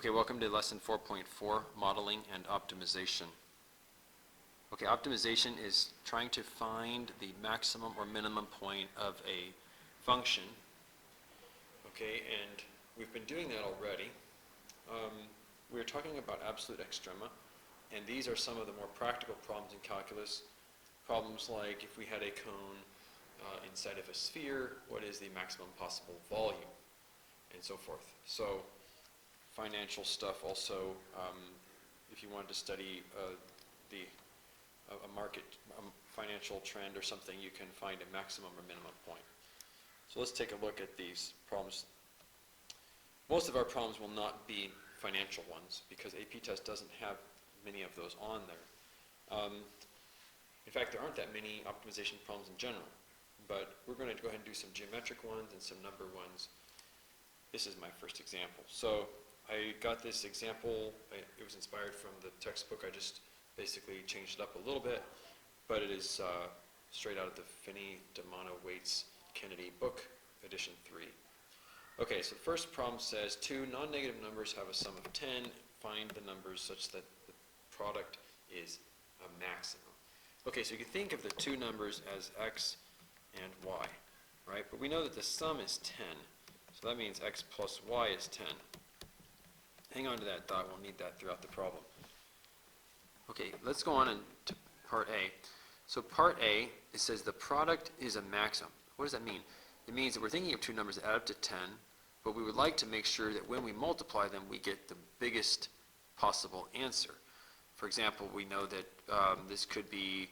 Okay, welcome to lesson 4.4, modeling and optimization. Okay, optimization is trying to find the maximum or minimum point of a function. Okay, and we've been doing that already. We're talking about absolute extrema, and these are some of the more practical problems in calculus. Problems like if we had a cone inside of a sphere, what is the maximum possible volume, and so forth. So financial stuff also, if you wanted to study a market financial trend or something, you can find a maximum or minimum point. So let's take a look at these problems. Most of our problems will not be financial ones because AP test doesn't have many of those on there. In fact, there aren't that many optimization problems in general, but we're going to go ahead and do some geometric ones and some number ones. This is my first example. So I got this example, it was inspired from the textbook. I just basically changed it up a little bit, but it is straight out of the Finney, DeMano, Waits, Kennedy book, edition 3. Okay, so the first problem says two non-negative numbers have a sum of 10. Find the numbers such that the product is a maximum. Okay, so you can think of the two numbers as x and y, right? But we know that the sum is 10, so that means x plus y is 10. Hang on to that thought, we'll need that throughout the problem. Okay, let's go on to part A. So part A, it says the product is a maximum. What does that mean? It means that we're thinking of two numbers that add up to 10, but we would like to make sure that when we multiply them, we get the biggest possible answer. For example, we know that this could be,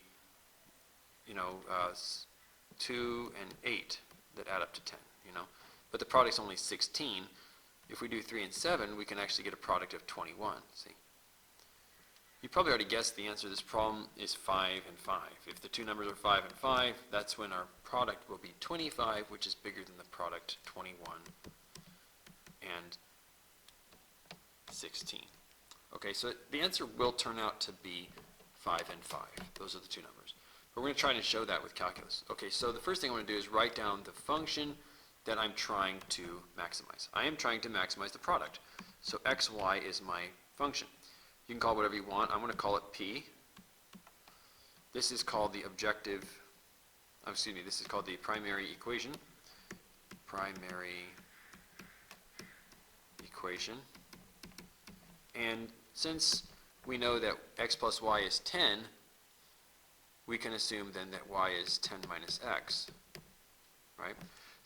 2 and 8 that add up to 10, But the product's only 16. If we do 3 and 7, we can actually get a product of 21, see? You probably already guessed the answer to this problem is 5 and 5. If the two numbers are 5 and 5, that's when our product will be 25, which is bigger than the product 21 and 16. Okay, so the answer will turn out to be 5 and 5. Those are the two numbers. But we're going to try to show that with calculus. Okay, so the first thing I want to do is write down the function that I'm trying to maximize. I am trying to maximize the product. So xy is my function. You can call it whatever you want. I'm going to call it P. This is called the this is called the primary equation. Primary equation. And since we know that x plus y is 10, we can assume then that y is 10 minus x, right?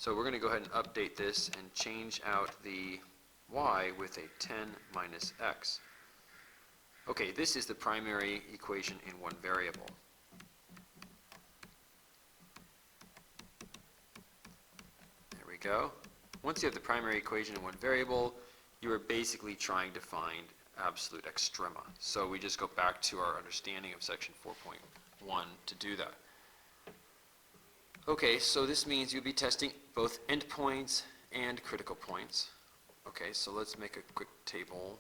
So we're going to go ahead and update this and change out the y with a 10 minus x. Okay, this is the primary equation in one variable. There we go. Once you have the primary equation in one variable, you are basically trying to find absolute extrema. So we just go back to our understanding of section 4.1 to do that. Okay, so this means you'll be testing both endpoints and critical points. Okay, so let's make a quick table.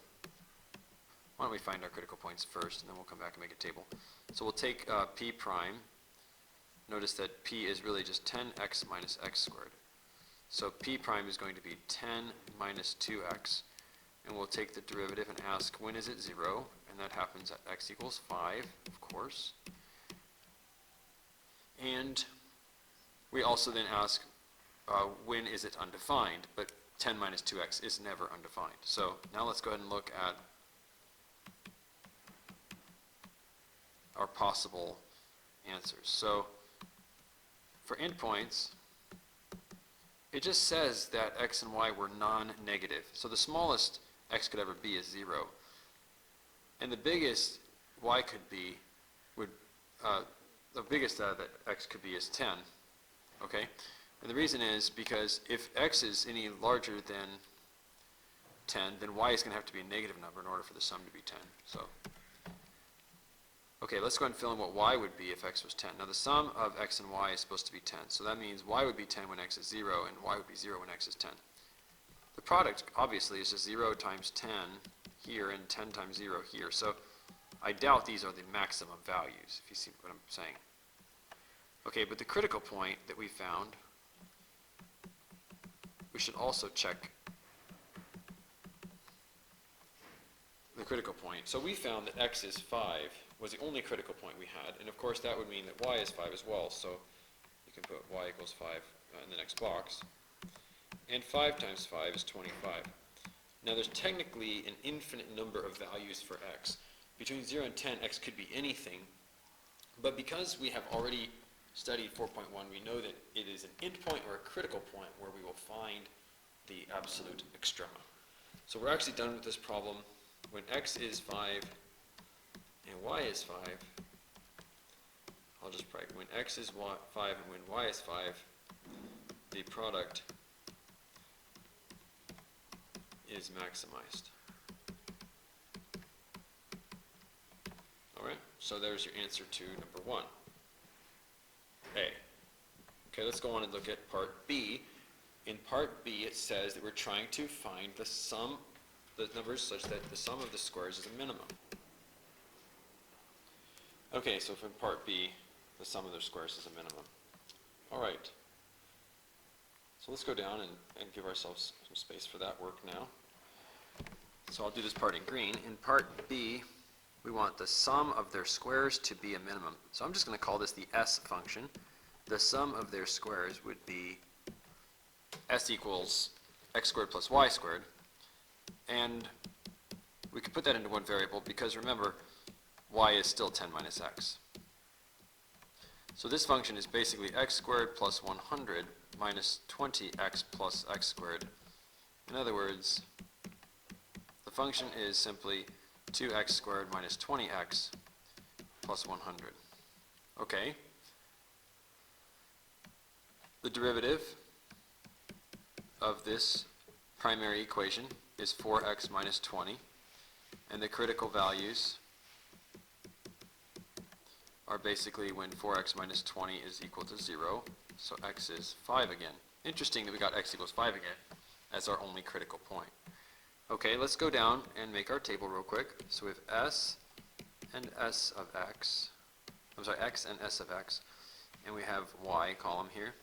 Why don't we find our critical points first, and then we'll come back and make a table. So we'll take P prime. Notice that P is really just 10x minus x squared. So P prime is going to be 10 minus 2x. And we'll take the derivative and ask, when is it 0? And that happens at x equals 5, of course. And we also then ask, when is it undefined? But 10 minus 2x is never undefined. So now let's go ahead and look at our possible answers. So for endpoints, it just says that x and y were non-negative. So the smallest x could ever be is 0. And the biggest y could be, the biggest that x could be is 10. Okay? And the reason is because if x is any larger than 10, then y is going to have to be a negative number in order for the sum to be 10. So, okay, let's go ahead and fill in what y would be if x was 10. Now the sum of x and y is supposed to be 10. So that means y would be 10 when x is 0, and y would be 0 when x is 10. The product, obviously, is just 0 times 10 here and 10 times 0 here. So I doubt these are the maximum values, if you see what I'm saying. Okay, but the critical point that we found, we should also check the critical point. So we found that x is 5 was the only critical point we had, and of course that would mean that y is 5 as well, so you can put y equals 5 in the next box. And 5 times 5 is 25. Now there's technically an infinite number of values for x. Between 0 and 10, x could be anything, but because we have already studied 4.1, we know that it is an endpoint or a critical point where we will find the absolute extrema. So we're actually done with this problem. When x is 5 and y is 5, I'll just write when x is 5 and when y is 5, the product is maximized. Alright, so there's your answer to number 1. A. Okay, let's go on and look at part B. In part B, it says that we're trying to find the sum, the numbers such that the sum of the squares is a minimum. Okay, so from part B, the sum of their squares is a minimum. Alright, so let's go down and give ourselves some space for that work now. So I'll do this part in green. In part B, we want the sum of their squares to be a minimum. So I'm just going to call this the S function. The sum of their squares would be S equals x squared plus y squared. And we could put that into one variable because remember, y is still 10 minus x. So this function is basically x squared plus 100 minus 20x plus x squared. In other words, the function is simply 2x squared minus 20x plus 100. Okay. The derivative of this primary equation is 4x minus 20, and the critical values are basically when 4x minus 20 is equal to 0, so x is 5 again. Interesting that we got x equals 5 again as our only critical point. Okay, let's go down and make our table real quick. So we have s and s of x, x and s of x, and we have y column here.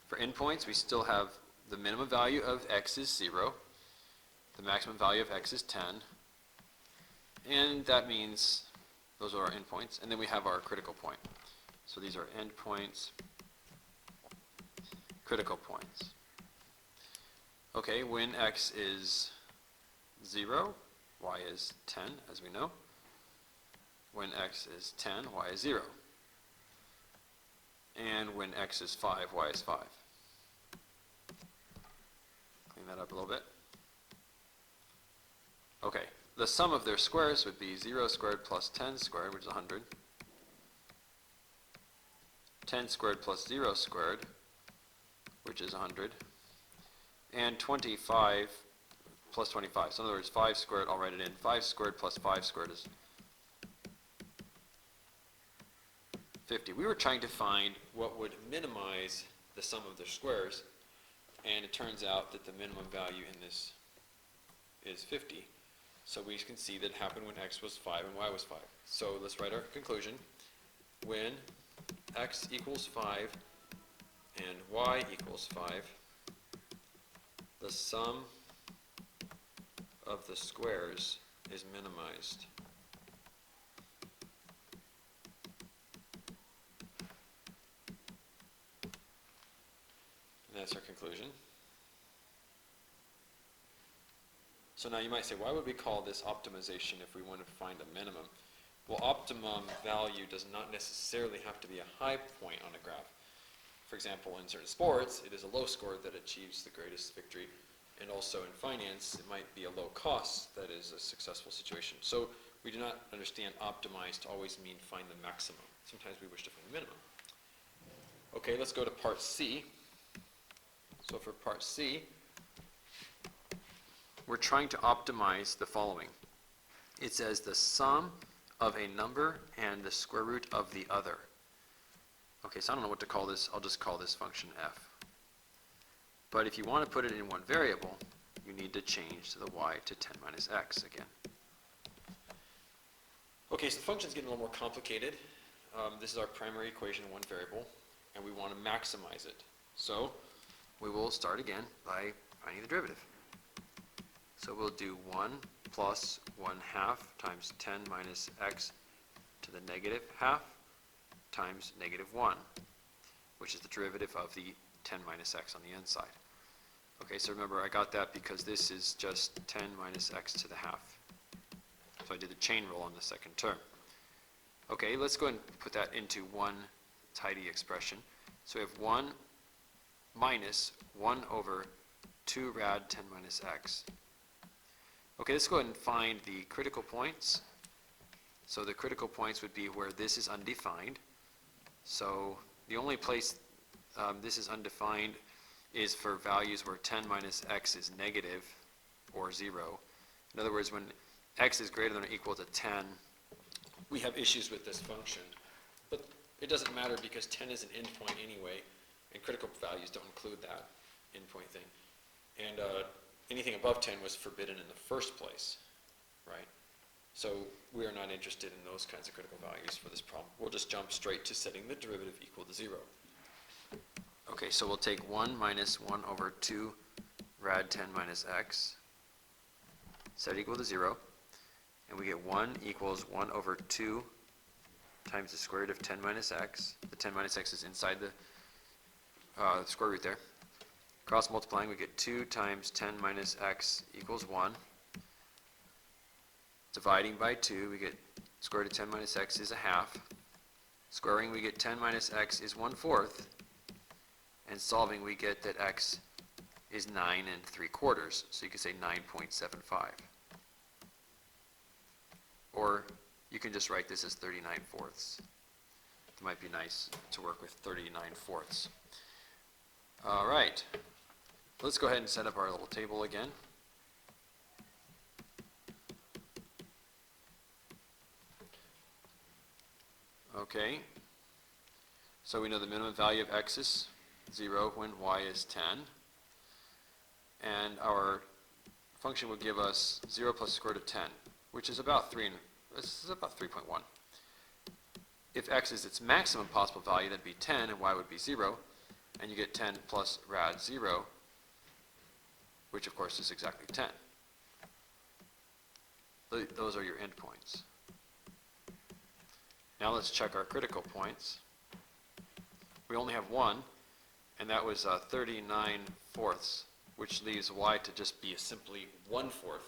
For endpoints, we still have the minimum value of x is 0, the maximum value of x is 10, and that means those are our endpoints, and then we have our critical point. So these are endpoints, critical points. Okay, when x is 0, y is 10, as we know. When x is 10, y is 0. And when x is 5, y is 5. Clean that up a little bit. Okay, the sum of their squares would be 0 squared plus 10 squared, which is 100. 10 squared plus 0 squared, which is 100. And 25 plus 25. So in other words, 5 squared, I'll write it in. 5 squared plus 5 squared is 50. We were trying to find what would minimize the sum of their squares, and it turns out that the minimum value in this is 50. So we can see that it happened when x was 5 and y was 5. So let's write our conclusion. When x equals 5 and y equals 5, the sum of the squares is minimized. And that's our conclusion. So now you might say, why would we call this optimization if we want to find a minimum? Well, optimum value does not necessarily have to be a high point on a graph. For example, in certain sports, it is a low score that achieves the greatest victory. And also in finance, it might be a low cost that is a successful situation. So we do not understand optimize to always mean find the maximum. Sometimes we wish to find the minimum. Okay, let's go to part C. So for part C, we're trying to optimize the following. It says the sum of a number and the square root of the other. Okay, so I don't know what to call this. I'll just call this function f. But if you want to put it in one variable, you need to change the y to 10 minus x again. Okay, so the function's getting a little more complicated. This is our primary equation in one variable, and we want to maximize it. So we will start again by finding the derivative. So we'll do 1 plus 1/2 times 10 minus x to the negative half times negative 1, which is the derivative of the 10 minus x on the inside. Okay, so remember I got that because this is just 10 minus x to the half. So I did the chain rule on the second term. Okay, let's go ahead and put that into one tidy expression. So we have 1 minus 1 over 2 rad 10 minus x. Okay, let's go ahead and find the critical points. So the critical points would be where this is undefined. So the only place this is undefined is for values where 10 minus x is negative or 0. In other words, when x is greater than or equal to 10, we have issues with this function. But it doesn't matter because 10 is an endpoint anyway, and critical values don't include that endpoint thing. And anything above 10 was forbidden in the first place, right? So we are not interested in those kinds of critical values for this problem. We'll just jump straight to setting the derivative equal to 0. Okay, so we'll take 1 minus 1 over 2 rad 10 minus x, set it equal to 0, and we get 1 equals 1 over 2 times the square root of 10 minus x. The 10 minus x is inside the square root there. Cross multiplying, we get 2 times 10 minus x equals 1. Dividing by 2, we get square root of 10 minus x is a half. Squaring, we get 10 minus x is 1/4. And solving, we get that x is 9 3/4. So you could say 9.75. Or you can just write this as 39/4. It might be nice to work with 39/4. All right. Let's go ahead and set up our little table again. Okay. So we know the minimum value of x is 0 when y is 10. And our function will give us 0 plus the square root of 10, which is about 3.1. If x is its maximum possible value, that'd be 10, and y would be 0. And you get 10 plus rad 0, which of course is exactly 10. Those are your endpoints. Now let's check our critical points. We only have one, and that was 39/4, which leaves y to just be simply 1/4,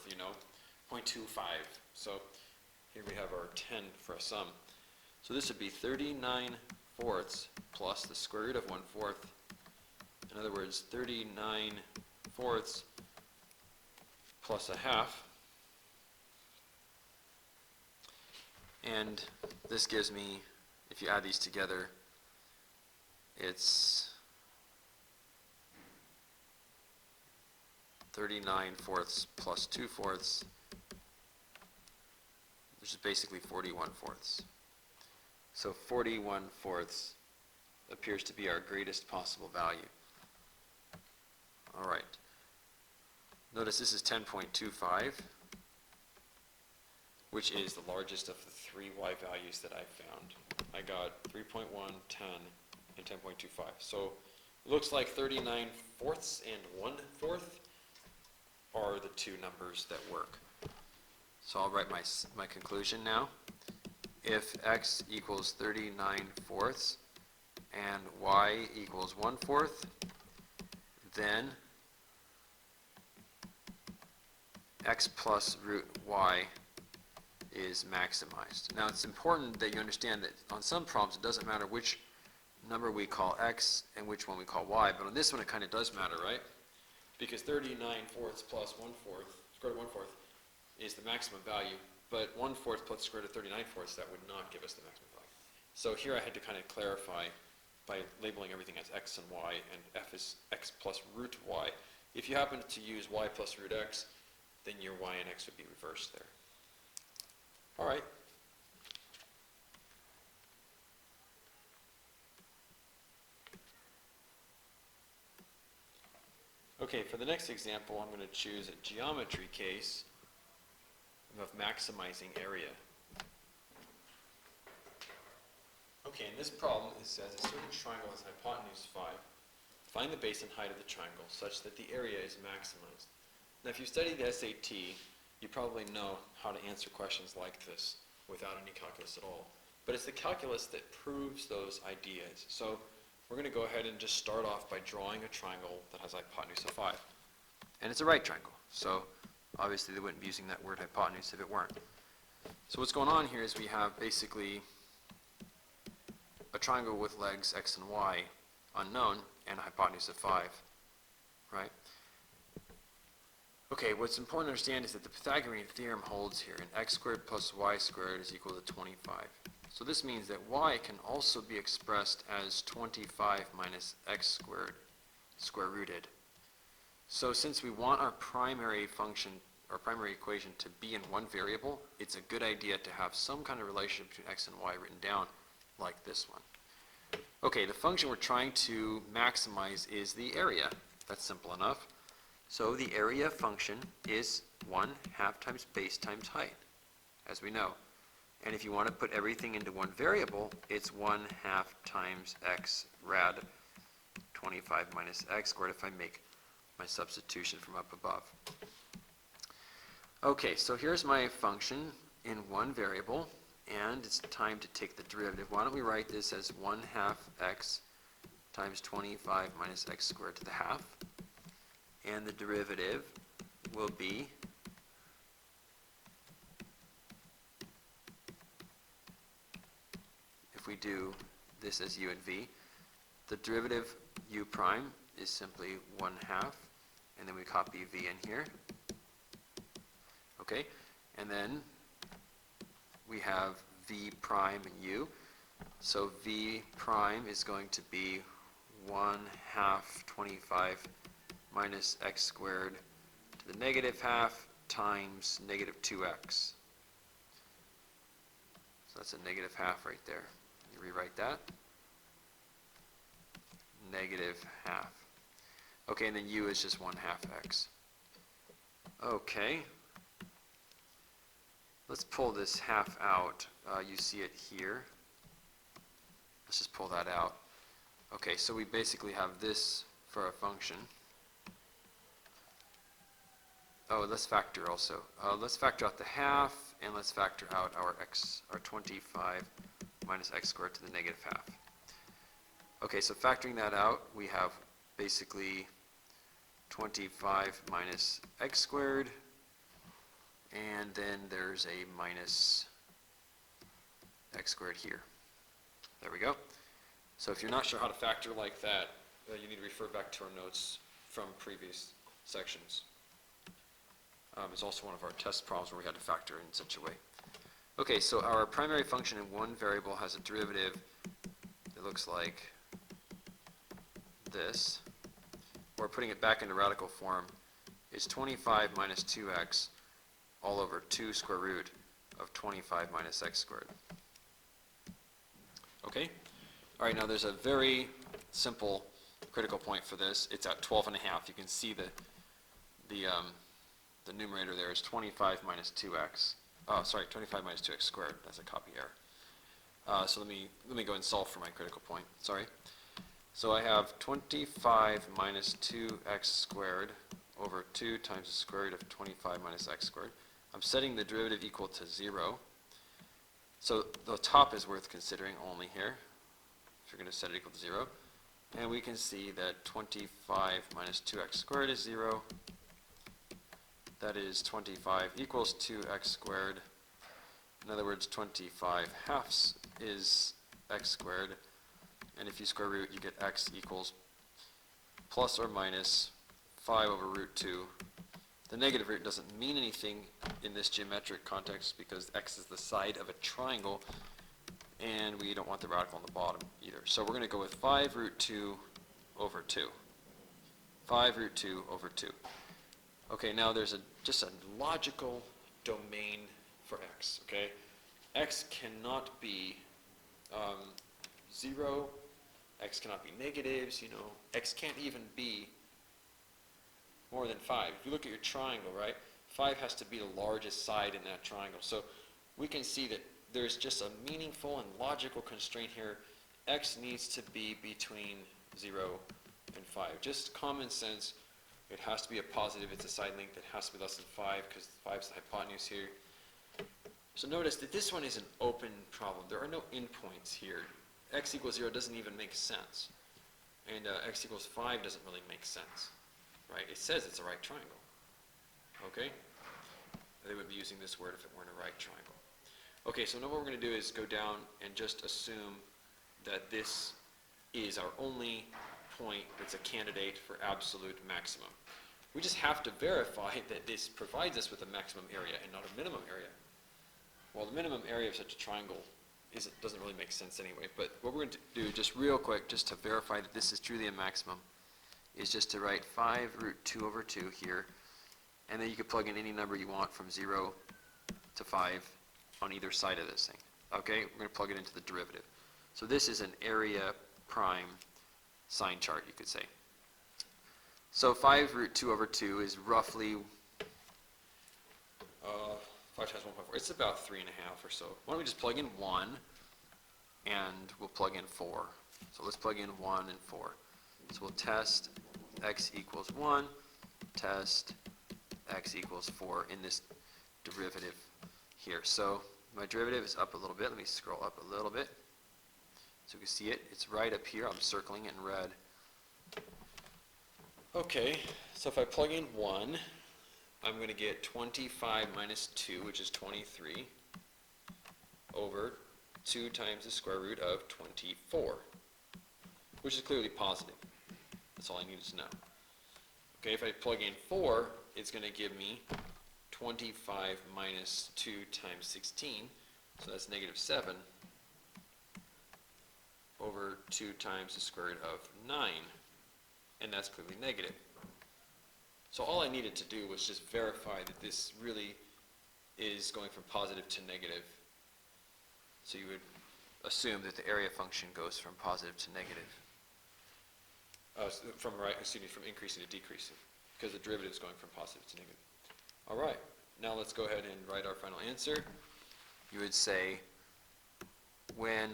0.25. So here we have our 10 for a sum. So this would be 39/4 plus the square root of 1/4. In other words, 39/4 plus a half. And this gives me, if you add these together, it's 39/4 plus 2/4, which is basically 41/4. So 41/4 appears to be our greatest possible value. All right. Notice this is 10.25, which is the largest of the three y values that I found. I got 3.1, 10, and 10.25. So it looks like 39/4 and 1/4 are the two numbers that work. So I'll write my conclusion now. If x equals 39/4 and y equals 1/4, then x plus root y is maximized. Now it's important that you understand that on some problems it doesn't matter which number we call x and which one we call y, but on this one it kind of does matter, right? Because 39/4 plus 1/4, square root of 1/4, is the maximum value, but 1/4 plus the square root of 39/4, that would not give us the maximum value. So here I had to kind of clarify by labeling everything as x and y, and f is x plus root y. If you happen to use y plus root x, then your y and x would be reversed there. All right. Okay, for the next example, I'm going to choose a geometry case of maximizing area. Okay, in this problem, it says a certain triangle has hypotenuse 5. Find the base and height of the triangle such that the area is maximized. Now, if you study the SAT, you probably know how to answer questions like this without any calculus at all. But it's the calculus that proves those ideas. So we're going to go ahead and just start off by drawing a triangle that has a hypotenuse of 5. And it's a right triangle. So obviously they wouldn't be using that word hypotenuse if it weren't. So what's going on here is we have basically a triangle with legs x and y unknown and a hypotenuse of 5, right? Okay, what's important to understand is that the Pythagorean theorem holds here, and x squared plus y squared is equal to 25. So this means that y can also be expressed as 25 minus x squared, square rooted. So since we want our primary function, our primary equation to be in one variable, it's a good idea to have some kind of relationship between x and y written down like this one. Okay, the function we're trying to maximize is the area. That's simple enough. So the area function is 1/2 times base times height, as we know. And if you want to put everything into one variable, it's 1/2 times x rad 25 minus x squared if I make my substitution from up above. Okay, so here's my function in one variable, and it's time to take the derivative. Why don't we write this as 1/2 x times 25 minus x squared to the half, and the derivative will be if we do this as u and v, the derivative u prime is simply 1/2, and then we copy v in here. Okay, and then we have v prime and u. So v prime is going to be 1/2 25 minus x squared to the negative half times negative 2x. So that's a negative half right there. You rewrite that. Negative half. Okay, and then u is just 1/2 x. Okay. Let's pull this half out. You see it here. Let's just pull that out. Okay, so we basically have this for a function. Oh, let's factor also. Let's factor out the half, and let's factor out our x, our 25 minus x squared to the negative half. Okay, so factoring that out, we have basically 25 minus x squared, and then there's a minus x squared here. There we go. So if you're not sure how to factor like that, you need to refer back to our notes from previous sections. It's also one of our test problems where we had to factor in such a way. Okay, so our primary function in one variable has a derivative that looks like this, or putting it back into radical form, is 25 minus 2x all over 2 square root of 25 minus x squared. Okay? All right, now there's a very simple critical point for this. It's at 12.5. You can see the numerator there is 25 minus 2x. Oh, sorry, 25 minus 2x squared. That's a copy error. So let me go ahead and solve for my critical point. Sorry. So I have 25 minus 2x squared over 2 times the square root of 25 minus x squared. I'm setting the derivative equal to 0. So the top is worth considering only here, if you're going to set it equal to 0. And we can see that 25 minus 2x squared is 0. That is 25 equals 2x squared. In other words, 25 halves is x squared. And if you square root, you get x equals plus or minus 5 over root 2. The negative root doesn't mean anything in this geometric context because x is the side of a triangle, and we don't want the radical on the bottom either. So we're going to go with 5 root 2 over 2. 5 root 2 over 2. Okay, now there's just a logical domain for x, okay? X cannot be 0, x cannot be negatives, x can't even be more than 5. If you look at your triangle, right, 5 has to be the largest side in that triangle. So we can see that there's just a meaningful and logical constraint here. X needs to be between 0 and 5. Just common sense. It has to be a positive. It's a side length. It has to be less than 5 because 5 is the hypotenuse here. So notice that this one is an open problem. There are no endpoints here. X equals 0 doesn't even make sense. And x equals 5 doesn't really make sense. Right? It says it's a right triangle. Okay? They would be using this word if it weren't a right triangle. Okay, so now what we're going to do is go down and just assume that this is our only point that's a candidate for absolute maximum. We just have to verify that this provides us with a maximum area and not a minimum area. Well, the minimum area of such a triangle doesn't really make sense anyway, but what we're going to do just real quick, just to verify that this is truly a maximum, is just to write 5 root 2 over 2 here, and then you can plug in any number you want from 0 to 5 on either side of this thing. Okay, we're going to plug it into the derivative. So this is an area prime sign chart, you could say. So 5 root 2 over 2 is roughly 5 times 1.4. It's about 3.5 or so. Why don't we just plug in 1 and we'll plug in 4. So let's plug in 1 and 4. So we'll test x equals 1, test x equals 4 in this derivative here. So my derivative is up a little bit. Let me scroll up a little bit so you can see it. It's right up here. I'm circling it in red. Okay, so if I plug in 1, I'm going to get 25 minus 2, which is 23, over 2 times the square root of 24, which is clearly positive. That's all I needed to know. Okay, if I plug in 4, it's going to give me 25 minus 2 times 16, so that's negative 7, over 2 times the square root of 9, and that's clearly negative. So all I needed to do was just verify that this really is going from positive to negative. So you would assume that the area function goes from positive to negative. From increasing to decreasing, because the derivative is going from positive to negative. All right, now let's go ahead and write our final answer. You would say when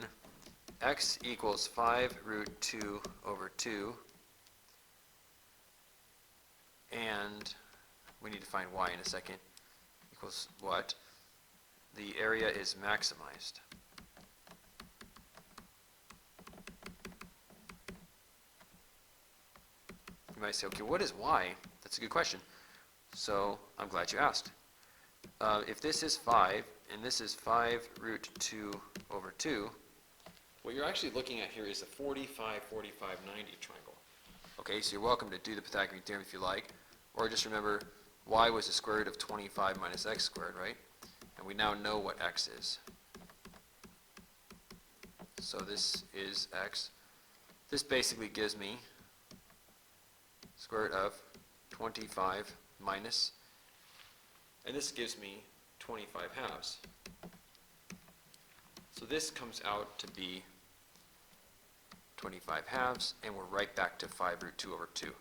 x equals 5 root 2 over 2, and we need to find y in a second, equals what? The area is maximized. You might say, okay, what is y? That's a good question. So I'm glad you asked. If this is 5, and this is 5 root 2 over 2, what you're actually looking at here is a 45, 45, 90 triangle. Okay, so you're welcome to do the Pythagorean Theorem if you like, or just remember y was the square root of 25 minus x squared, right? And we now know what x is. So this is x. This basically gives me square root of 25 minus, and this gives me 25 halves. So this comes out to be 25 halves, and we're right back to 5 root 2 over 2.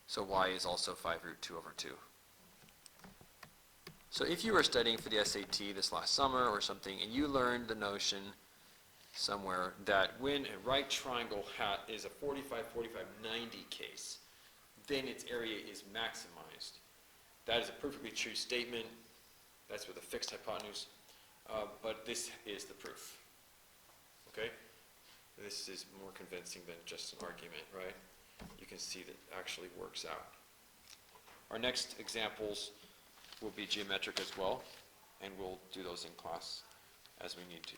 So y is also 5 root 2 over 2. So if you were studying for the SAT this last summer or something, and you learned the notion somewhere that when a right triangle is a 45, 45, 90 case, then its area is maximized. That is a perfectly true statement. That's with a fixed hypotenuse. But this is the proof. Okay? This is more convincing than just an argument, right? You can see that it actually works out. Our next examples will be geometric as well, and we'll do those in class as we need to.